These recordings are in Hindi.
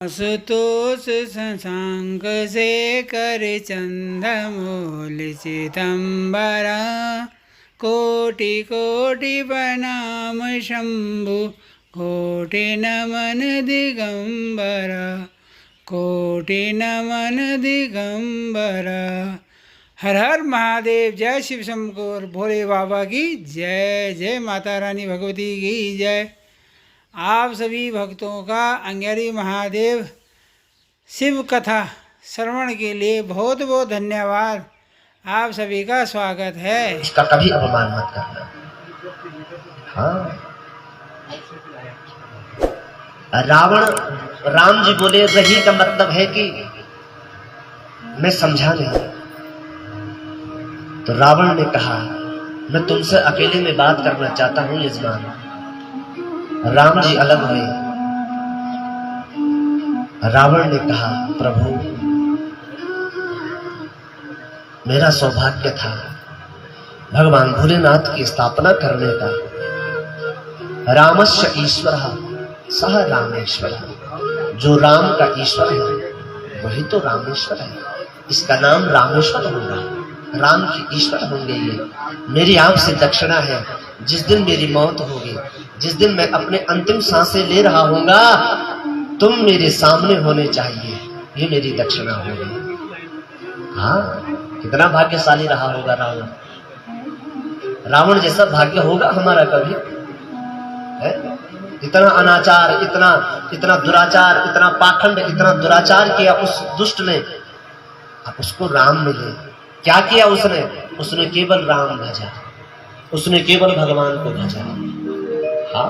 आशुतोष शशांक शेखर चंद्रमौल चिदंबर कोटि कोटि प्रणाम शंभु कोटि नमन दिगंबर कोटि नमन दिगंबर। हर हर महादेव। जय शिव शंकर भोले बाबा की जय। जय माता रानी भगवती की जय। आप सभी भक्तों का अंगारी महादेव शिव कथा श्रवण के लिए बहुत बहुत धन्यवाद। आप सभी का स्वागत है। इसका कभी अपमान मत करना। हाँ, रावण राम जी बोले रही का मतलब है कि मैं समझा नहीं। तो रावण ने कहा मैं तुमसे अकेले में बात करना चाहता हूं यजमान। राम जी अलग हुए। रावण ने कहा प्रभु मेरा सौभाग्य था भगवान भोलेनाथ की स्थापना करने का। रामस्य ईश्वर सह रामेश्वर। जो राम का ईश्वर है वही तो रामेश्वर है। इसका नाम रामेश्वर होगा। राम की ईश्वर होंगे ये। मेरी आपसे दक्षिणा है, जिस दिन मेरी मौत होगी, जिस दिन मैं अपने अंतिम सांसें ले रहा हूंगा, तुम मेरे सामने होने चाहिए। ये मेरी दक्षिणा होगी। हाँ, कितना भाग्यशाली रहा होगा रावण। रावण जैसा भाग्य होगा हमारा कभी है? इतना अनाचार, इतना दुराचार, इतना पाखंड, इतना दुराचार किया उस दुष्ट ने। अब उसको राम मिले। क्या किया उसने? उसने केवल राम भजा। उसने केवल भगवान को भजा। हाँ,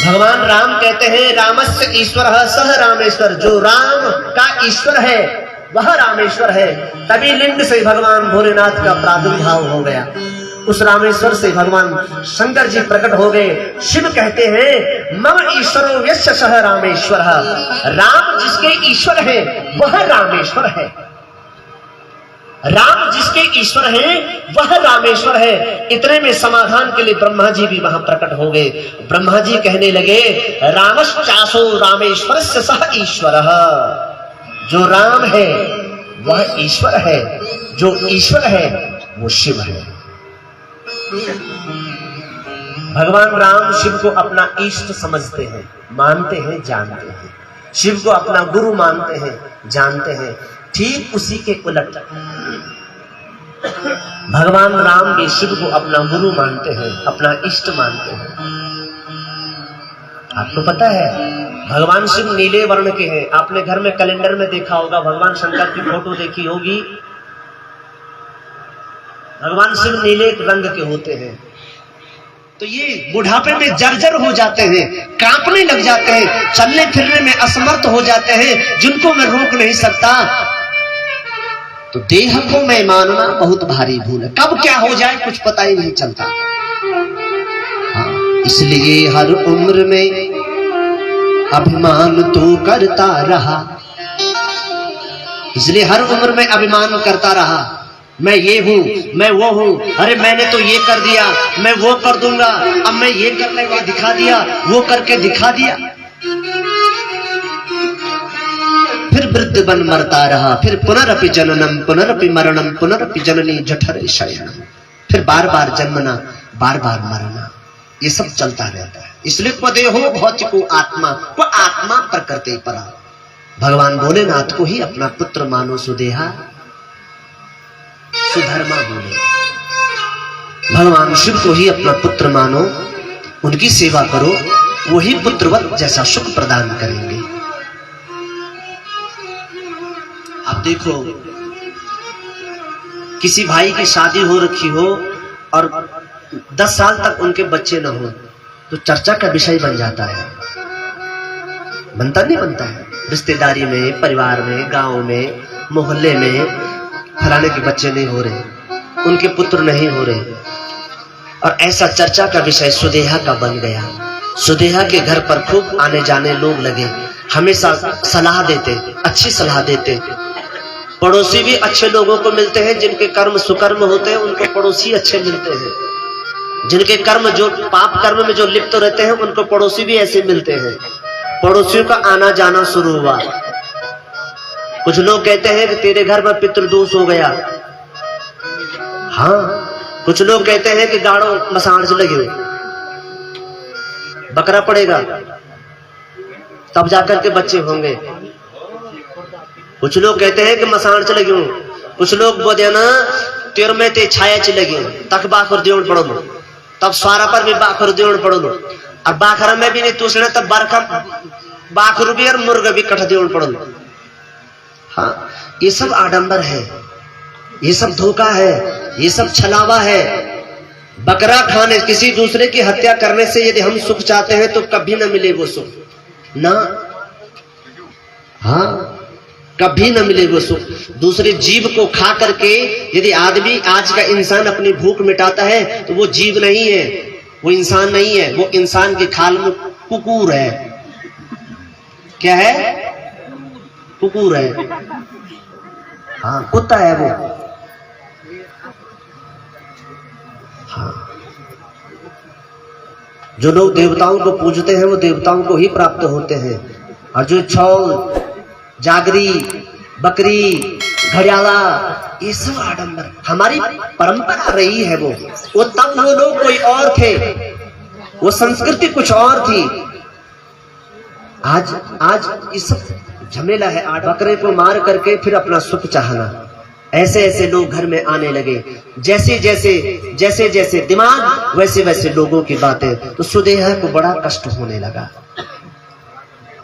भगवान राम कहते हैं रामस्य ईश्वर सह रामेश्वर। जो राम का ईश्वर है वह रामेश्वर है। तभी लिंग से भगवान भोलेनाथ का प्रादुर्भाव हो गया। उस रामेश्वर से भगवान शंकर जी प्रकट हो गए। शिव कहते हैं मम ईश्वरो यस्य सह रामेश्वर। राम जिसके ईश्वर है वह रामेश्वर है। राम जिसके ईश्वर है वह रामेश्वर है। इतने में समाधान के लिए ब्रह्मा जी भी वहां प्रकट हो गए। ब्रह्मा जी कहने लगे रामश्चासो रामेश्वरस्य सह ईश्वर। जो राम है वह ईश्वर है, जो ईश्वर है वो शिव है। भगवान राम शिव को अपना इष्ट समझते हैं, मानते हैं, जानते हैं। शिव को अपना गुरु मानते हैं, जानते हैं। ठीक उसी के उलट भगवान राम भी शिव को अपना गुरु मानते हैं, अपना इष्ट मानते हैं। आपको पता है भगवान शिव नीले वर्ण के हैं। आपने घर में कैलेंडर में देखा होगा, भगवान शंकर की फोटो देखी होगी। भगवान शिव नीले रंग के होते हैं। तो ये बुढ़ापे में जर्जर हो जाते हैं, कांपने लग जाते हैं, चलने फिरने में असमर्थ हो जाते हैं, जिनको मैं रोक नहीं सकता। तो देह को मैं मानना बहुत भारी भूल है। कब क्या हो जाए कुछ पता ही नहीं चलता। हाँ, इसलिए हर उम्र में अभिमान तो करता रहा। इसलिए हर उम्र में अभिमान करता रहा। मैं ये हूं, मैं वो हूं। अरे मैंने तो ये कर दिया, मैं वो कर दूंगा। अब मैं ये करने का दिखा दिया, वो करके दिखा दिया। फिर वृद्ध बन मरता रहा। फिर पुनरपि जननम पुनरपि मरणम पुनरपि जननी जठरे शयनम। फिर बार बार जन्मना, बार बार मरना, ये सब चलता रहता है। इसलिए पदेहो भौतिको आत्मा, वो आत्मा प्रकृति परा। भगवान भोलेनाथ को ही अपना पुत्र मानो, सुदेहा सुधर्मा बोले। भगवान शिव को ही अपना पुत्र मानो, उनकी सेवा करो, वही पुत्रवत जैसा सुख प्रदान करेंगे। अब देखो किसी भाई की शादी हो रखी हो और 10 साल तक उनके बच्चे न हो तो चर्चा का विषय बन जाता है। बनता नहीं बनता है? रिश्तेदारी में, परिवार में, गांव में, मोहल्ले में फलाने के बच्चे नहीं हो रहे, उनके पुत्र नहीं हो रहे। और ऐसा चर्चा का विषय सुदेहा का बन गया। सुदेहा के घर पर खूब आने जाने लोग लगे, हमेशा सलाह देते, अच्छी सलाह देते। पड़ोसी भी अच्छे लोगों को मिलते हैं, जिनके कर्म सुकर्म होते हैं उनको पड़ोसी अच्छे मिलते हैं। जिनके कर्म जो पाप कर्म में जो लिप्त रहते हैं उनको पड़ोसी भी ऐसे मिलते हैं। पड़ोसियों का आना जाना शुरू हुआ। कुछ लोग कहते हैं कि तेरे घर में पितृदोष हो गया। हाँ, कुछ लोग कहते हैं कि गाड़ो मसाण से लगे, बकरा पड़ेगा तब जाकर के बच्चे होंगे। कुछ लोग कहते हैं कि मसाण से लगे। कुछ लोग बोले ना तेर में ते छाया च लगे तक बाखर देवण पड़ो, तब स्वारा पर भी बाखर देवण पड़ो, और बाखर में भी नहीं तुसने तब बरखा बाखर भी और मुर्गा भी कट देवण पड़ो। हाँ, ये सब आडंबर है, ये सब धोखा है, ये सब छलावा है। बकरा खाने, किसी दूसरे की हत्या करने से यदि हम सुख चाहते हैं तो कभी ना मिले वो सुख ना। हाँ, कभी न मिले वो सुख। दूसरे जीव को खा करके यदि आदमी, आज का इंसान अपनी भूख मिटाता है तो वो जीव नहीं है, वो इंसान नहीं है, वो इंसान की खाल में कुकुर है। क्या है? कुकुर है। हाँ, कुत्ता है वो। हाँ, जो लोग देवताओं को पूजते हैं वो देवताओं को ही प्राप्त होते हैं, और जो छौल, जागरी, बकरी, घड़ियाला, ये सब आडंबर हमारी परंपरा रही है। वो तब वो लोग कोई और थे, वो संस्कृति कुछ और थी। आज ये सब झमेला है। बकरे को मार करके फिर अपना सुख चाहना, ऐसे ऐसे लोग घर में आने लगे। जैसे जैसे दिमाग वैसे वैसे लोगों की बातें, तो सुदेहा को बड़ा कष्ट होने लगा।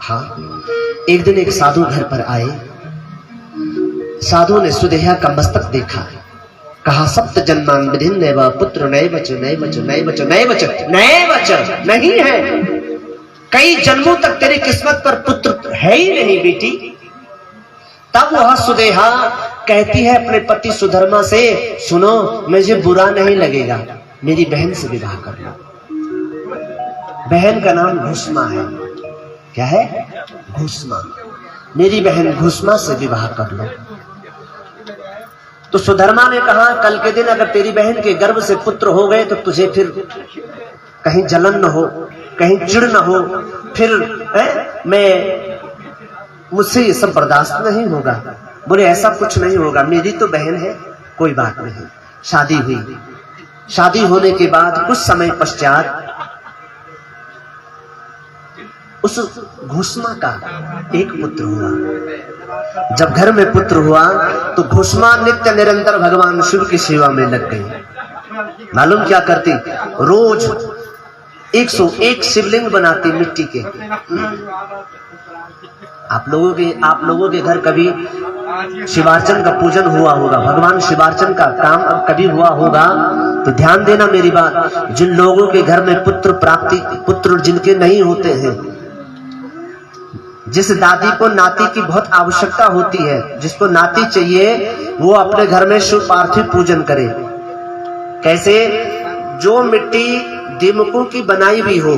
हाँ, एक दिन एक साधु घर पर आए। साधु ने सुदेहा का मस्तक देखा, कहा सप्त जन्मांग विधिन नैव पुत्र नैवच नैवच नैवच नैवच नैवच, नहीं है, कई जन्मों तक तेरी किस्मत पर पुत्र है ही नहीं बेटी। तब वह सुदेहा कहती है अपने पति सुधर्मा से, सुनो मुझे बुरा नहीं लगेगा, मेरी बहन से विवाह कर लो। बहन का नाम घुष्मा है। क्या है? घुष्मा। मेरी बहन घुष्मा से विवाह कर लो। तो सुधर्मा ने कहा कल के दिन अगर तेरी बहन के गर्भ से पुत्र हो गए तो तुझे फिर कहीं जलन न हो, कहीं चिड़ न हो, फिर मैं मुझसे ये सब बर्दाश्त नहीं होगा। बोले ऐसा कुछ नहीं होगा, मेरी तो बहन है, कोई बात नहीं। शादी हुई। शादी होने के बाद कुछ समय पश्चात उस घुष्मा का एक पुत्र हुआ। जब घर में पुत्र हुआ तो घुष्मा नित्य निरंतर भगवान शिव की सेवा में लग गई। मालूम क्या करती? रोज 101 शिवलिंग बनाती मिट्टी के। आप लोगों के घर कभी शिवार्चन का पूजन हुआ होगा, भगवान शिवार्चन का काम कभी हुआ होगा तो ध्यान देना मेरी बात। जिन लोगों के घर में पुत्र जिनके नहीं होते हैं, जिस दादी को नाती की बहुत आवश्यकता होती है, जिसको नाती चाहिए, वो अपने घर में शिव पार्थिव पूजन करे। कैसे? जो मिट्टी दीमकों की बनाई हुई हो,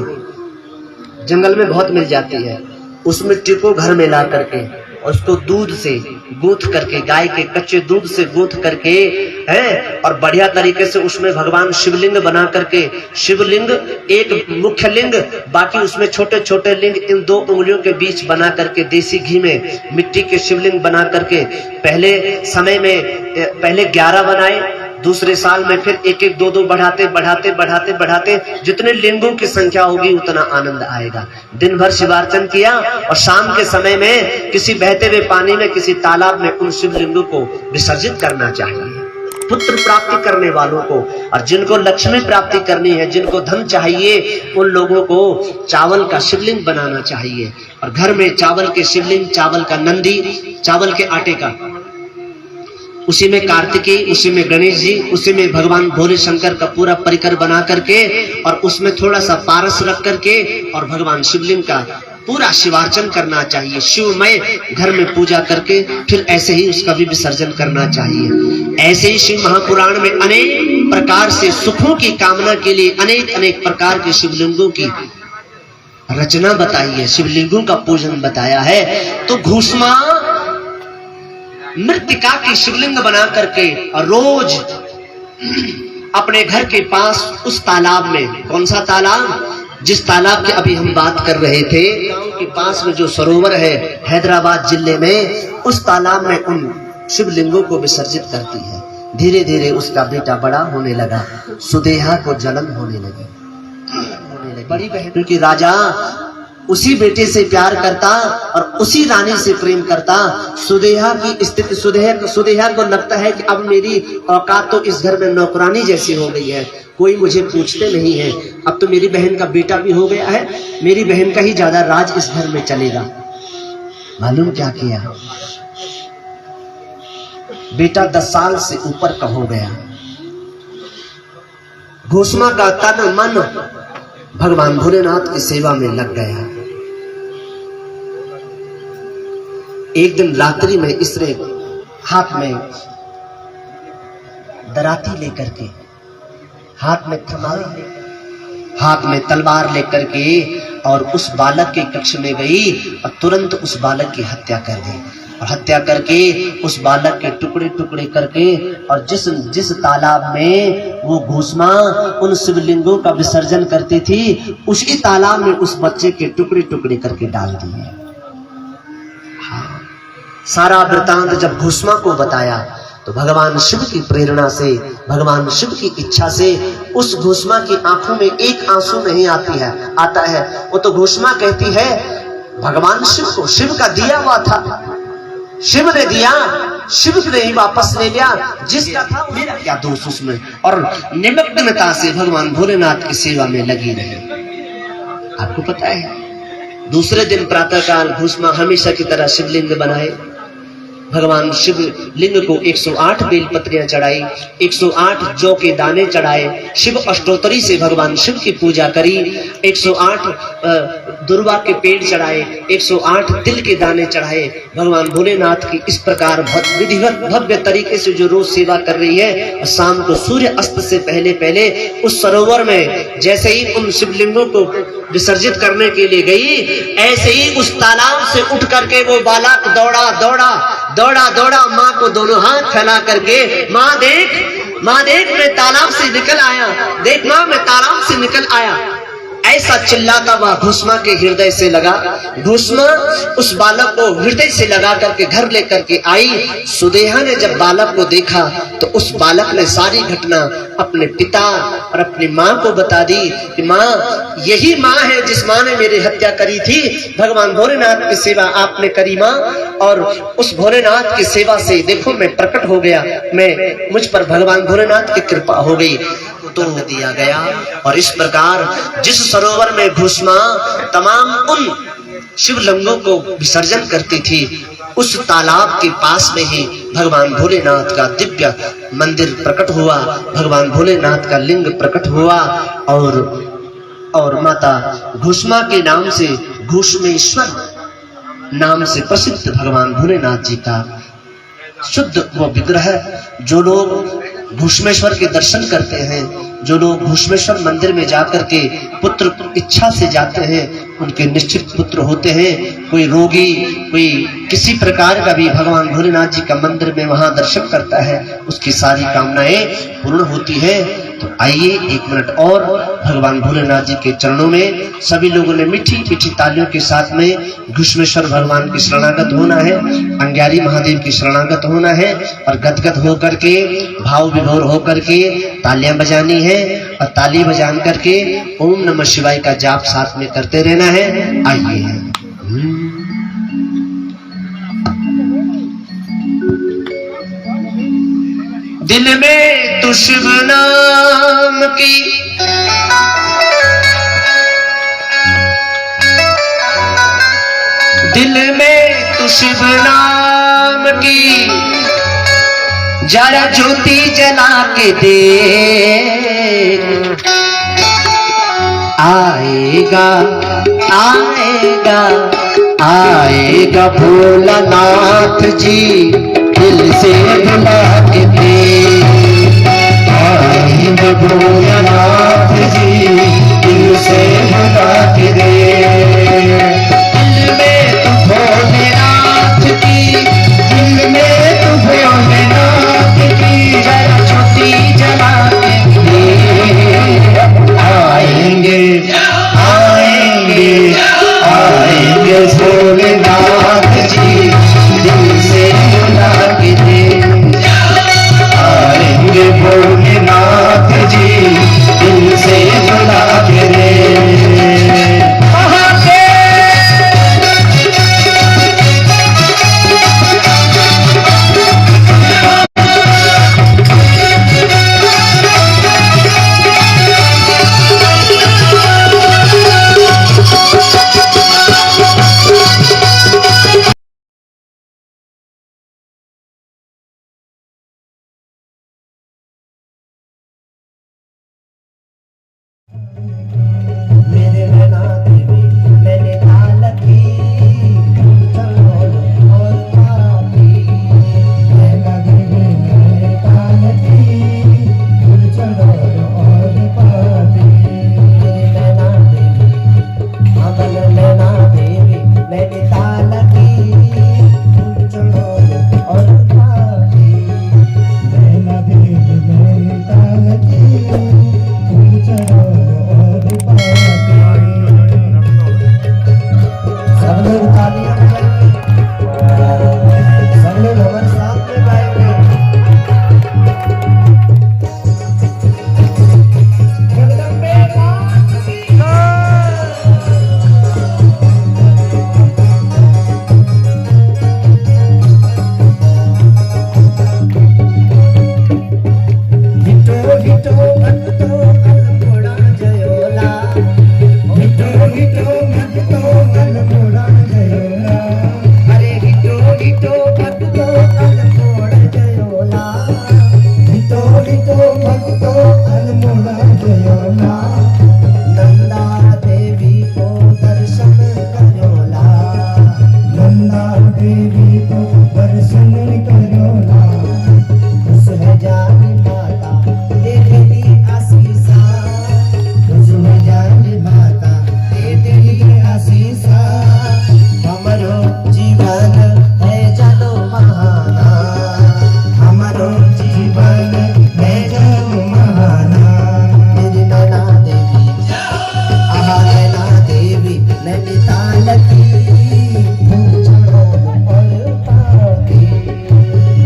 जंगल में बहुत मिल जाती है, उस मिट्टी को घर में ला करके उसको दूध से गूंथ करके, गाय के कच्चे दूध से गूंथ करके है, और बढ़िया तरीके से उसमें भगवान शिवलिंग बना करके, शिवलिंग एक मुख्य लिंग, बाकी उसमें छोटे छोटे लिंग, इन 2 उंगलियों के बीच बना करके देसी घी में मिट्टी के शिवलिंग बना करके पहले समय में 11 बनाए, दूसरे साल में फिर 1-1 2-2 बढ़ाते जितने लिंगों की संख्या होगी उतना आनंद आएगा। दिन भर शिवार्चन किया और शाम के समय में किसी बहते हुए पानी में, किसी तालाब में उन शिवलिंगों को विसर्जित करना चाहिए। पुत्र प्राप्ति करने वालों को, और जिनको लक्ष्मी प्राप्ति करनी है, जिनको धन चाहिए, उन लोगों को चावल का शिवलिंग बनाना चाहिए। और घर में चावल के शिवलिंग, चावल का नंदी, चावल के आटे का, उसी में कार्तिकेय, उसी में गणेश जी, उसी में भगवान भोले शंकर का पूरा परिकर बना करके, और उसमें थोड़ा सा पारस रख करके, और भगवान शिवलिंग का पूरा शिवार्चन करना चाहिए। शिवमय घर में पूजा करके फिर ऐसे ही उसका भी विसर्जन करना चाहिए। ऐसे ही शिव महापुराण में अनेक प्रकार से सुखों की कामना के लिए अनेक प्रकार के शिवलिंगों की रचना बताई है, शिवलिंगों का पूजन बताया है। तो घुष्मा मृत्तिका की शिवलिंग बना करके और रोज अपने घर के पास उस तालाब में, कौन सा तालाब, जिस तालाब की अभी हम बात कर रहे थे, गांव के पास में जो सरोवर है हैदराबाद जिले में, उस तालाब में उन शिवलिंगों को विसर्जित करती है। धीरे धीरे उसका बेटा बड़ा होने लगा, सुदेहा को जलन होने लगी। बड़ी बहन, क्योंकि राजा उसी बेटे से प्यार करता और उसी रानी से प्रेम करता। सुदेहा की स्थिति, सुदेहा को लगता है कि अब मेरी औकात तो इस घर में नौकरानी जैसी हो गई है, कोई मुझे पूछते नहीं है, अब तो मेरी बहन का बेटा भी हो गया है, मेरी बहन का ही ज्यादा राज इस घर में चलेगा। मालूम क्या किया, बेटा 10 साल से ऊपर का हो गया, घोषणा का तन मन भगवान भोलेनाथ की सेवा में लग गया। एक दिन रात्रि में इसने हाथ में दराती लेकर के, हाथ में थमाई, हाथ में तलवार लेकर के और उस बालक के कक्ष में गई और तुरंत उस बालक की हत्या कर दी। और हत्या करके उस बालक के टुकड़े टुकड़े करके, और जिस तालाब में वो घोषणा उन शिवलिंगों का विसर्जन करती थी, उसी तालाब में उस बच्चे के टुकड़े टुकड़े करके डाल दिए। हाँ, सारा वृतांत जब घोषणा को बताया तो भगवान शिव की प्रेरणा से, भगवान शिव की इच्छा से उस घोषणा की आंखों में एक आंसू नहीं आता है। वो तो घोषणा कहती है भगवान शिव को, शिव का दिया हुआ था, शिव ने दिया, शिव ने ही वापस ले लिया, जिसका था मेरा क्या दोष उसमें। और निमग्नता से भगवान भोलेनाथ की सेवा में लगी रही। आपको पता है, दूसरे दिन प्रातःकाल घोषणा हमेशा की तरह शिवलिंग बनाए, भगवान शिव लिंग को 108 बेलपत्रियां चढ़ाई, 108 जौ के दाने चढ़ाए, शिव अष्टोत्तरी से भगवान शिव की पूजा करी, 108 दुर्वा के पेड़ चढ़ाए, 108 तिल के दाने चढ़ाए। भगवान भोलेनाथ की इस प्रकार विधिवत भव्य तरीके से जो रोज सेवा कर रही है, और शाम को सूर्य अस्त से पहले पहले उस सरोवर में जैसे ही उन शिवलिंगों को विसर्जित करने के लिए गई, ऐसे ही उस तालाब से उठ करके वो बालक दौड़ा माँ को दोनों हाथ फैला करके, माँ देख मैं तालाब से निकल आया, देख माँ मैं तालाब से निकल आया, ऐसा चिल्लाता हुआ घोषणा के हृदय से लगा। घोषणा उस बालक को हृदय से लगा करके घर लेकर के आई। सुदेहा ने जब बालक को देखा तो उस बालक ने सारी घटना अपने पिता और अपनी माँ को बता दी कि माँ, यही माँ है जिस माँ ने मेरी हत्या करी थी। भगवान भोलेनाथ की सेवा आपने करी माँ, और उस भोलेनाथ की सेवा से देखो मैं प्रकट हो गया, मैं मुझ पर भगवान भोलेनाथ की कृपा हो गई, तो दिया गया। और इस प्रकार जिस सरोवर में घोषणा तमाम उन शिवलिंगों को विसर्जन करती थी, उस तालाब के पास में ही भगवान भोलेनाथ का दिव्य मंदिर प्रकट हुआ, भगवान भोलेनाथ का लिंग प्रकट हुआ। और माता घोषणा के नाम से, घोषमेश्वर नाम से प्रसिद्ध भगवान भोलेनाथ जी का शुद्ध वो विग्रह। जो लोग घोषमेश्वर के दर्शन करते हैं, जो लोग घोषमेश्वर मंदिर में जाकर के पुत्र इच्छा से जाते हैं, उनके निश्चित पुत्र होते हैं। कोई रोगी, कोई किसी प्रकार का भी भगवान भोलेनाथ जी का मंदिर में वहां दर्शन करता है, उसकी सारी कामनाएं पूर्ण होती है। तो आइए 1 मिनट और भगवान भोलेनाथ जी के चरणों में सभी लोगों ने मीठी मीठी तालियों के साथ में घोषमेश्वर भगवान की शरणागत होना है, अंगारी महादेव की शरणागत होना है, और गदगद होकर के, भाव विभोर होकर के तालियां बजानी है। और ताली बजान करके ओम नमः शिवाय का जाप साथ में करते रहना है। आइए दिल में तू शिव नाम की दिल में तू शिव नाम की जरा ज्योति जला के देख, आएगा आएगा आएगा भोलानाथ जी, दिल से बुला के देख, आएगा भोलानाथ जी, दिल से बुला के देख। दिल में तू भोलेनाथ की, दिल में तू भोलेनाथ की, जरा ज्योति जला के देवी को दर्शन करो ना, खुश है जानी माता दे देती आशीषा, खुश है जानी माता दे देती आशीषा। हमरो जीवन है जानो महाना, हमरो जीवन है जानो महाना। मेरी नैना देवी आहा नैना देवी नैनीताल की, फूल चढ़ो पर पाके।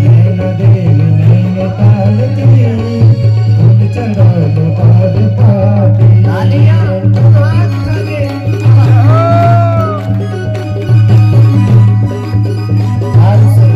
नैना देवी नैनीताल की, फूल चढ़ो पर पाके। तालियां हाथ लगे हाथ से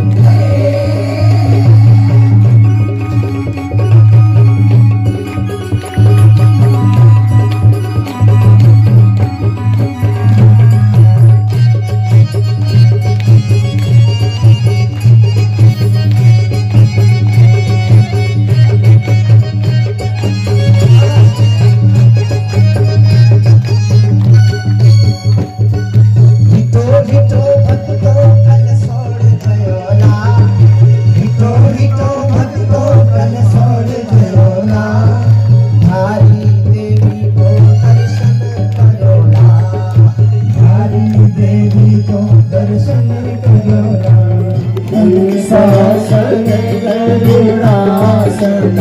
हितो हितो भक्तो कल सोड़ गयोला, हितो हितो भक्तो कल सोड़ गयोला। धारी देवी को दर्शन करोला, धारी देवी को दर्शन करोला। शासन गरुड़ासन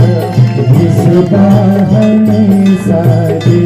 इस बाहन साजे,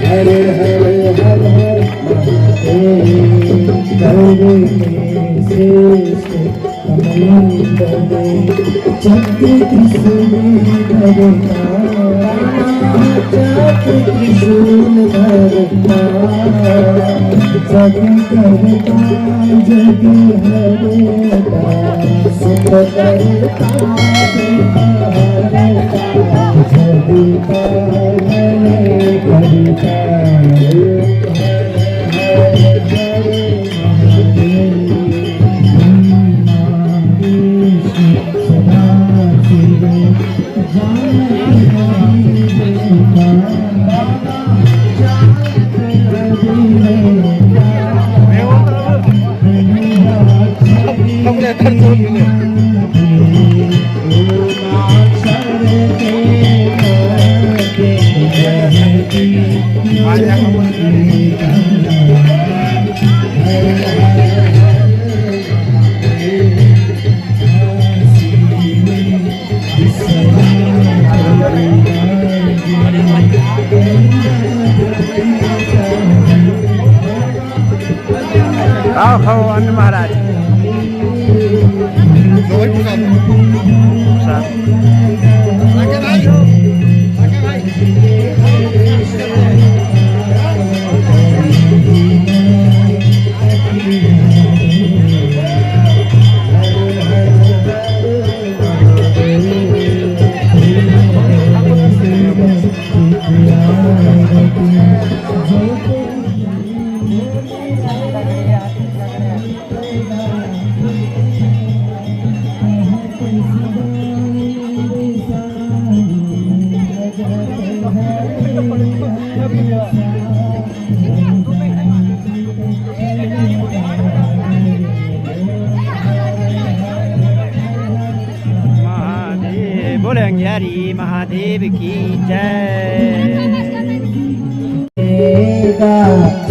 हरे हरे हर हर श्रेष्ठ चक्र त्रिशूल धरता, चक्र त्रिशूल धरता, जग करता जग हरता, सुख करता जग पालन करता। आओ अन्य महाराज जय महादेव बोले अंगियारी महादेव की जय।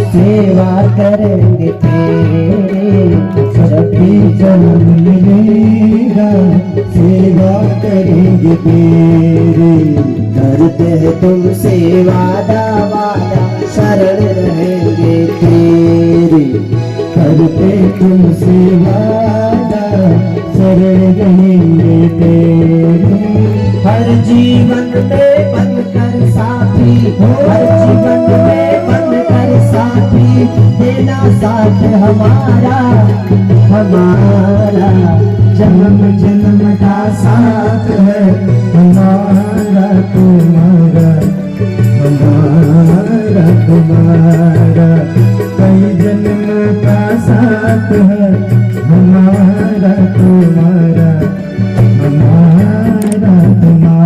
सेवा करेंगे तेरे सभी जन्म मिलेगा, सेवा करेंगे तेरे। करते हैं तुम सेवा वादा शरण रहेंगे तेरे। करते तुम सेवा शरण रहेंगे तेरे। हर जीवन में बनकर साथी, हर जीवन में बनकर साथी, देना साथ हमारा हमारा। जन्म जन्म का साथ है हमारा तुम्हारा, हमारा तुम्हारा। कई जन्म का साथ है हमारा तुम्हारा, हमारा तुम्हारा।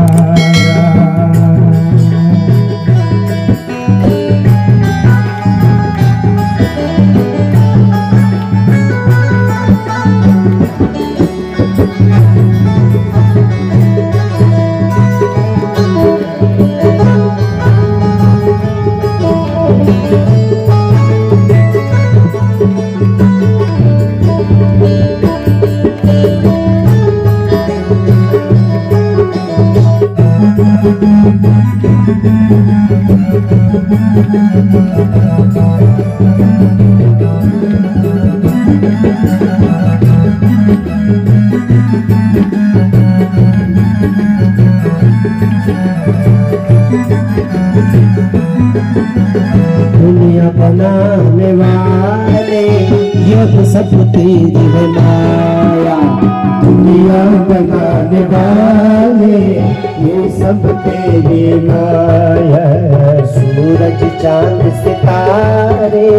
दुनिया बनाने वाले ये तो सब तेरी है माया। दुनिया बनाने वाले ये सब तेरी माया। सूरज चांद सितारे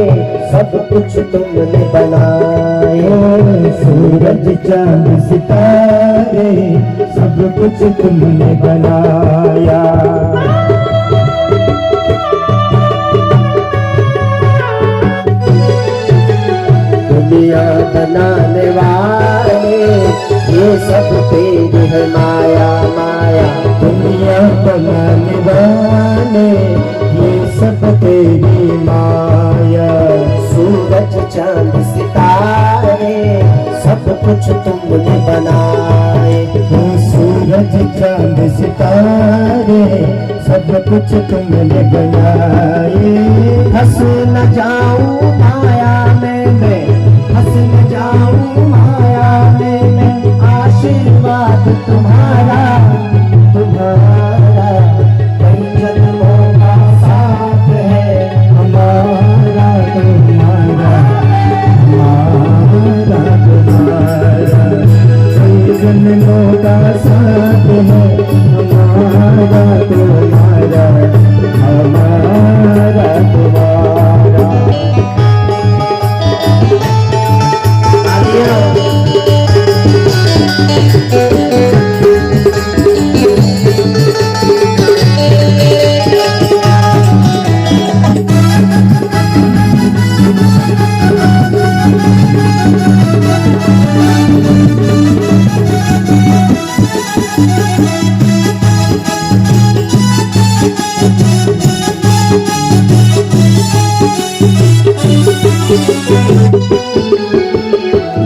सब कुछ तुमने बनाए। सूरज चांद सितारे सब कुछ तुमने बनाया। दुनिया बनाने वाले ये सब तेरी है माया माया। दुनिया बनाने वाले ये सब तेरी माया। सूरज चांद सितारे सब कुछ तुमने बनाए। सूरज चांद सितारे सब कुछ तुमने बनाए। हंस न जाऊं माया में मैं, हंस न जाऊं माया में मैं। आशीर्वाद तुम्हारा तुम्हारा। कई जन्मों का साथ है हमारा तुम्हारा, हमारा तुम्हारा। कई जन्मों का साथ है हमारा तुम्हारा, हमारा तुम्हारा।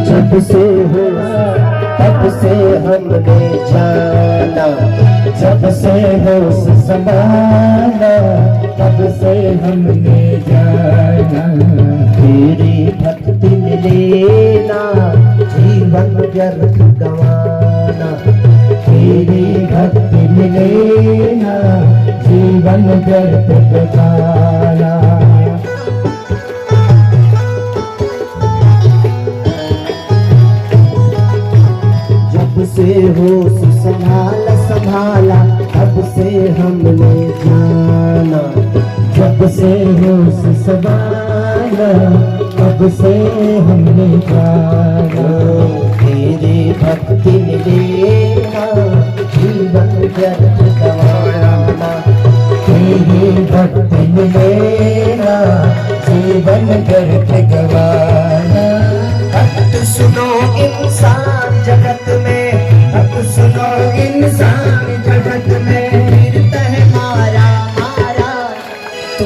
जब से हो तब से हमने जाना, जब से होश संभाला तब से हमने जाना। तेरी भक्ति में लेना जीवन व्यर्थ गंवाना। तेरी भक्ति में लेना जीवन व्यर्थ गंवाना। से होश संभाला संभाला तब से हमने जाना। जब से होश संभाला तब से हमने जाना। तेरी भक्ति में लेना जीवन व्यर्थ गंवाना। तेरी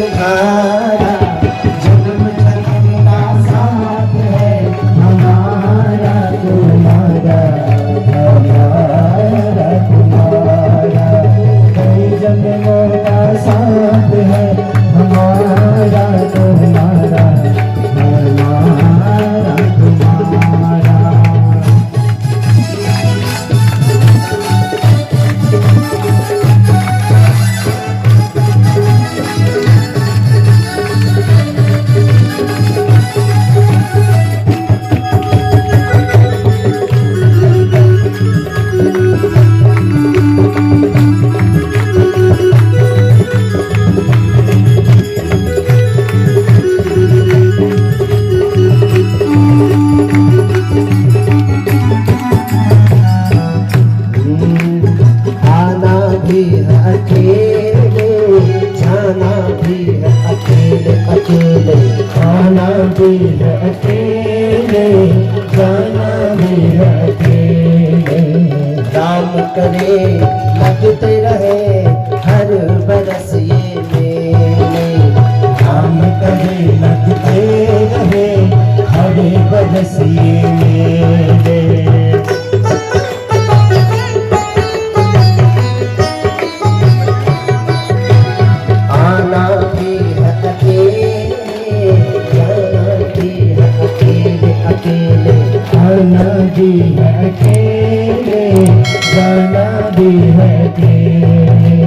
तुम्हारा, जन्म जन्म का साथ है हमारा तुम्हारा, हमारा तुम्हारा, कई जन्मों का साथ है हमारा तुम्हारा, हमारा तुम्हारा। आना भी है अकेले, जाना भी है अकेले अकेले, आना भी है अकेले, जाना भी है अकेले। राम करे लगते रहे हर बरस ये मेले, राम करे लगते रहे हर बरस ये मेले। आना भी है अकेले, जाना भी है अकेले अकेले, आना भी है अकेले, जाना भी है अकेले।